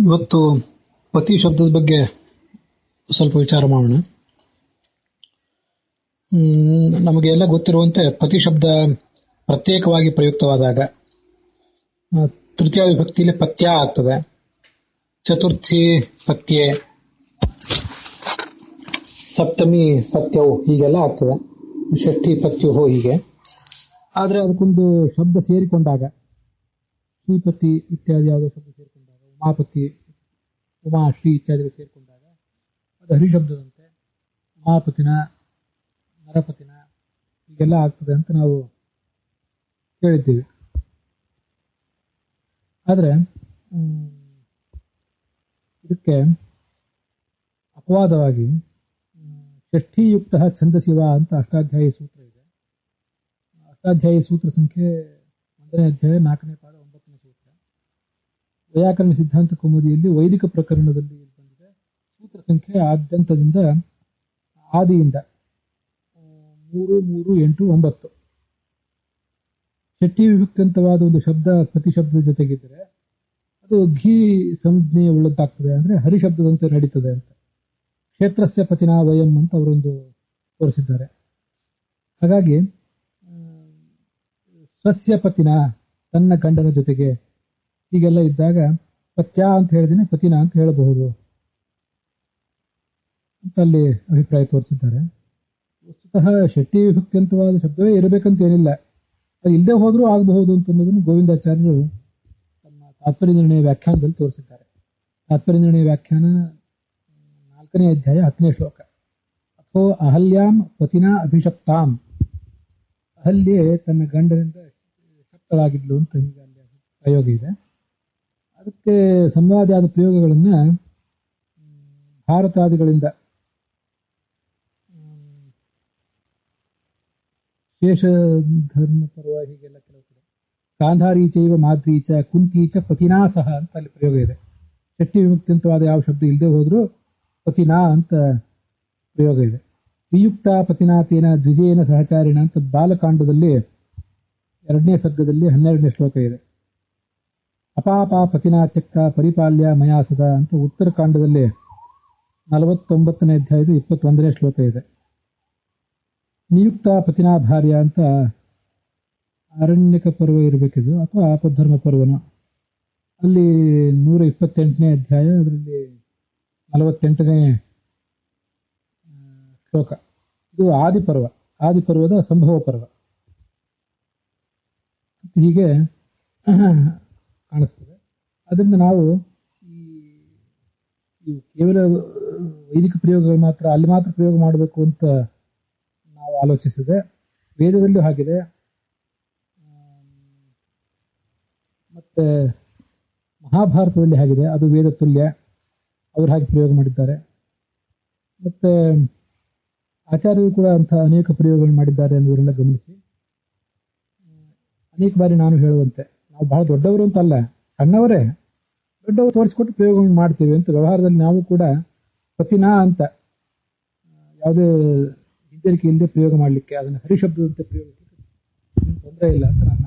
ಇವತ್ತು ಪತಿ ಶಬ್ದದ ಬಗ್ಗೆ ಸ್ವಲ್ಪ ವಿಚಾರ ಮಾಡೋಣ. ನಮಗೆಲ್ಲ ಗೊತ್ತಿರುವಂತೆ ಪತಿ ಶಬ್ದ ಪ್ರತ್ಯೇಕವಾಗಿ ಪ್ರಯುಕ್ತವಾದಾಗ ತೃತೀಯ ವಿಭಕ್ತಿಯಲ್ಲಿ ಪತ್ಯ ಆಗ್ತದೆ, ಚತುರ್ಥಿ ಪತ್ಯೆ, ಸಪ್ತಮಿ ಪತ್ಯವು ಹೀಗೆಲ್ಲ ಆಗ್ತದೆ, ಷಷ್ಠಿ ಪತ್ಯವು ಹೀಗೆ. ಆದರೆ ಅದಕ್ಕೊಂದು ಶಬ್ದ ಸೇರಿಕೊಂಡಾಗ, ಶ್ರೀಪತಿ ಇತ್ಯಾದಿ ಯಾವುದೋ ಶಬ್ದ ಸೇರಿಕೊಂಡಾಗ, ಉಮಾಪತಿ, ಉಮಾ ಶ್ರೀ ಇತ್ಯಾದಿಗಳು ಸೇರಿಕೊಂಡಾಗ ಅದು ಹರಿಶಬ್ದದಂತೆ ಉಮಾಪತಿನ, ನರಪತಿನ ಹೀಗೆಲ್ಲ ಆಗ್ತದೆ ಅಂತ ನಾವು ಹೇಳಿದ್ದೀವಿ. ಆದರೆ ಇದಕ್ಕೆ ಅಪವಾದವಾಗಿ ಷಷ್ಠೀಯುಕ್ತ ಛಂದಸಿವ ಅಂತ ಅಷ್ಟಾಧ್ಯಾಯಿ ಸೂತ್ರ ಇದೆ. ಅಷ್ಟಾಧ್ಯಾಯಿ ಸೂತ್ರ ಸಂಖ್ಯೆ 1ನೇ ಅಧ್ಯಾಯ 4ನೇ ಪಾದ 9ನೇ ಸೂತ್ರ. ವೈಯಾಕರಣ ಸಿದ್ಧಾಂತ ಕೌಮುದಿಯಲ್ಲಿ ವೈದಿಕ ಪ್ರಕರಣದಲ್ಲಿ ಬಂದಿದೆ. ಸೂತ್ರ ಸಂಖ್ಯೆ ಆದ್ಯಂತದಿಂದ ಆದಿಯಿಂದ 3, 3, 8, 9. ಷಷ್ಠಿ ವಿಭಕ್ತಂತವಾದ ಒಂದು ಶಬ್ದ ಪ್ರತಿಶಬ್ದದ ಜೊತೆಗಿದ್ದರೆ ಅದು ಘೀ ಸಂಜ್ಞೆ ಉಳ್ಳದ್ದಾಗ್ತದೆ, ಅಂದ್ರೆ ಹರಿಶಬ್ದದಂತೆ ನಡೀತದೆ ಅಂತ. ಕ್ಷೇತ್ರಸ್ಯ ಪತಿನ ವಯಂ ಅಂತ ಅವರೊಂದು ತೋರಿಸಿದ್ದಾರೆ. ಹಾಗಾಗಿ ಸ್ವಸ್ಯ ಪತಿನ, ತನ್ನ ಗಂಡನ ಜೊತೆಗೆ ಹೀಗೆಲ್ಲ ಇದ್ದಾಗ ಪತ್ಯ ಅಂತ ಹೇಳಿದ್ರೆ ಪತಿನ ಅಂತ ಹೇಳಬಹುದು ಅಂತ ಅಲ್ಲಿ ಅಭಿಪ್ರಾಯ ತೋರಿಸಿದ್ದಾರೆ. ವಸ್ತುತಃ ಷಷ್ಠಿ ವಿಭಕ್ತಿಯಂತವಾದ ಶಬ್ದವೇ ಇರಬೇಕಂತ ಏನಿಲ್ಲ, ಅದು ಇಲ್ಲದೆ ಹೋದ್ರೂ ಆಗಬಹುದು ಅಂತ ಅನ್ನೋದನ್ನು ಗೋವಿಂದಾಚಾರ್ಯರು ತಮ್ಮ ತಾತ್ಪರ್ಯ ನಿರ್ಣಯ ವ್ಯಾಖ್ಯಾನದಲ್ಲಿ ತೋರಿಸಿದ್ದಾರೆ. ತಾತ್ಪರ್ಯ ನಿರ್ಣಯ ವ್ಯಾಖ್ಯಾನ 4ನೇ ಅಧ್ಯಾಯ 10ನೇ ಶ್ಲೋಕ. ಅಥೋ ಅಹಲ್ಯಾಂ ಪತಿನಾ ಅಭಿಷಕ್ತಾಂ, ಅಹಲ್ಯೆ ತನ್ನ ಗಂಡನಿಂದ ಶಕ್ತಳಾಗಿದ್ಲು ಅಂತ ಹೀಗೆ ಅಲ್ಲಿ ಪ್ರಯೋಗ ಇದೆ. ಅದಕ್ಕೆ ಸಂವಾದ್ಯಾದ ಪ್ರಯೋಗಗಳನ್ನ ಭಾರತಾದಿಗಳಿಂದ ಶೇಷಧರ್ಮ ಪರ್ವ ಹೀಗೆಲ್ಲ ಕೆಲವು ಕಡೆ ಗಾಂಧಾರೀಚೈವ ಮಾದ್ರೀಚ ಕುಂತೀಚ ಪತಿನಾ ಸಹ ಅಂತ ಅಲ್ಲಿ ಪ್ರಯೋಗ ಇದೆ. ಷಷ್ಠಿ ವಿಮುಕ್ತಿಯಂತವಾದ ಯಾವ ಶಬ್ದ ಇಲ್ಲದೆ ಹೋದ್ರೂ ಪತಿನಾ ಅಂತ ಪ್ರಯೋಗ ಇದೆ. ವಿಯುಕ್ತ ಪತಿನಾತೇನ ದ್ವಿಜೇನ ಸಹಚಾರಿಣ ಅಂತ ಬಾಲಕಾಂಡದಲ್ಲಿ 2ನೇ ಸರ್ಗದಲ್ಲಿ 12ನೇ ಶ್ಲೋಕ ಇದೆ. ಅಪಾಪ ಪತಿನಾ ತ್ಯಕ್ತ ಪರಿಪಾಲ್ಯ ಮಯಾ ಸದಾ ಅಂತ ಉತ್ತರಕಾಂಡದಲ್ಲಿ 49ನೇ ಅಧ್ಯಾಯದ 21ನೇ ಶ್ಲೋಕ ಇದೆ. ನಿಯುಕ್ತ ಪತಿನಾ ಭಾರ್ಯ ಅಂತ ಅರಣ್ಯಕ ಪರ್ವ ಇರಬೇಕಿದು, ಅಥವಾ ಆಪಧರ್ಮ ಪರ್ವನ, ಅಲ್ಲಿ 128ನೇ ಅಧ್ಯಾಯ ಅದರಲ್ಲಿ 48ನೇ ಶ್ಲೋಕ. ಇದು ಆದಿಪರ್ವ, ಆದಿಪರ್ವದ ಸಂಭವ ಪರ್ವ ಹೀಗೆ ಕಾಣಿಸ್ತದೆ. ಅದರಿಂದ ನಾವು ಈ ಕೇವಲ ವೈದಿಕ ಪ್ರಯೋಗಗಳು ಮಾತ್ರ ಅಲ್ಲಿ ಮಾತ್ರ ಪ್ರಯೋಗ ಮಾಡಬೇಕು ಅಂತ ನಾವು ಆಲೋಚಿಸಿದೆ. ವೇದದಲ್ಲೂ ಹಾಗಿದೆ, ಮತ್ತೆ ಮಹಾಭಾರತದಲ್ಲಿ ಹಾಗಿದೆ, ಅದು ವೇದ ತುಲ್ಯ, ಅವರು ಹಾಗೆ ಪ್ರಯೋಗ ಮಾಡಿದ್ದಾರೆ. ಮತ್ತೆ ಆಚಾರ್ಯರು ಕೂಡ ಅಂತಹ ಅನೇಕ ಪ್ರಯೋಗಗಳು ಮಾಡಿದ್ದಾರೆ ಅನ್ನೋದನ್ನೆಲ್ಲ ಗಮನಿಸಿ. ಅನೇಕ ಬಾರಿ ನಾನು ಹೇಳುವಂತೆ ನಾವು ಬಹಳ ದೊಡ್ಡವರು ಅಂತ ಅಲ್ಲ, ಸಣ್ಣವರೇ, ದೊಡ್ಡವರು ತೋರಿಸ್ಕೊಟ್ಟು ಪ್ರಯೋಗವನ್ನು ಮಾಡ್ತೀವಿ ಅಂತ. ವ್ಯವಹಾರದಲ್ಲಿ ನಾವು ಕೂಡ ಪತಿನಾ ಅಂತ ಯಾವುದೇ ಹಿಂಜರಿಕೆ ಇಲ್ಲದೆ ಪ್ರಯೋಗ ಮಾಡಲಿಕ್ಕೆ, ಅದನ್ನು ಹರಿಶಬ್ದದಂತೆ ಪ್ರಯೋಗಿಸಲಿಕ್ಕೆ ತೊಂದರೆ ಇಲ್ಲ ಅಂತ ನಾನು